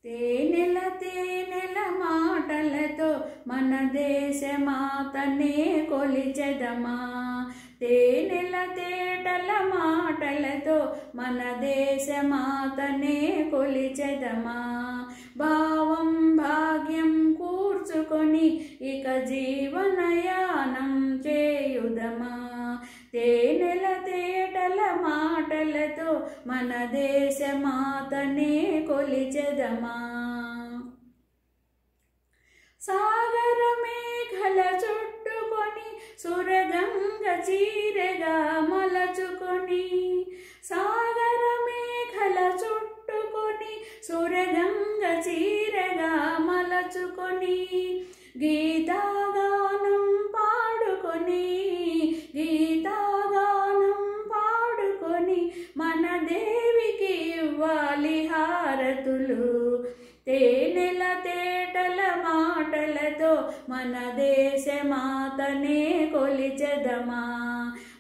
తేనెల తేనెల మాటలతో మన దేశమాతనే కొలిచెదమా. తేనెల తేటల మాటలతో మన దేశమాతనే కొలిచెదమా. భావం భాగ్యం కూర్చుకొని ఇక జీవనయానం చేయుదమా. తేనెల తేటల మాటలతో మన దేశమాతనే కొలిచెదమా. సాగర మేఘల చుట్టుకొని సురగంగ చీరగా మలచుకొని. సాగర మేఘల చుట్టుకొని సురగంగ చీరగా మలచుకొని. గీతాగానం పాడుకొని గీతాగానం పాడుకొని మన దేవికి ఇవ్వాలి హారతులు. తేనెల తేటల మాటలతో మన దేశమాతనే కొలిచెదమా.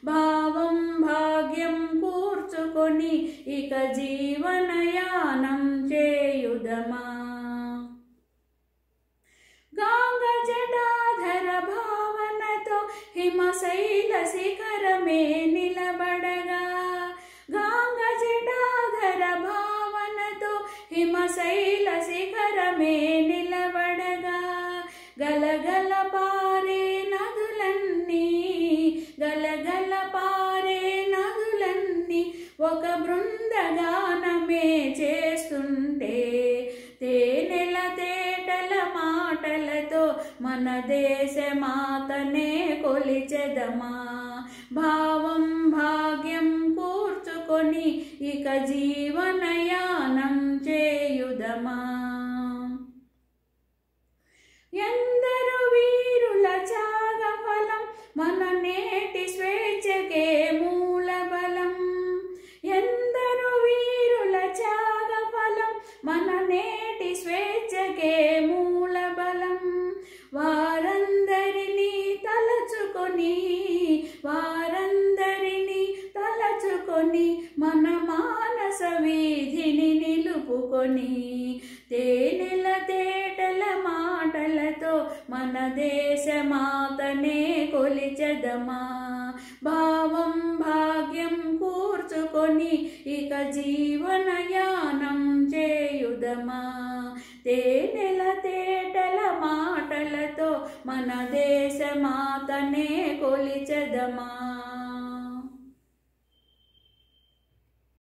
భావం భాగ్యం కూర్చుకొని ఇక జీవనయానం చేయుదమా. గాంగ జటాధర భావనతో హిమశైల శిఖరమే నిలబడగా. గాంగ జటాధర భావనతో హిమశైల శిఖరమే నిలబడగా. గలగల పారే నదులన్నీ గలగల పారే నదులన్నీ ఒక బృందగానమే చేస్తుంటే. తేనెల తేటల మాటలతో మన దేశమాతనే కొలిచెదమా. భావం భాగ్యం కూర్చుకొని ఇక జీవనయానం చేయుదమా. ఎందరు వీరుల త్యాగ ఫలం మన నేటి స్వేచ్ఛకే మూల బలం. ఎందరు వీరుల త్యాగ ఫలం మన నేటి స్వేచ్ఛకే మూల బలం. వారందరినీ తలచుకొని వారందరినీ తలచుకొని మన మానస వీధిని నిలుపుకొని. తేనెల తేటల మాటలతో మన దేశమాతనే కొలిచెదమా. భావం భాగ్యం కూర్చుకొని ఇక జీవనయానం చేయుదమా. తేనెల తేటల మాటలతో మన దేశమాతనే కొలిచెదమా.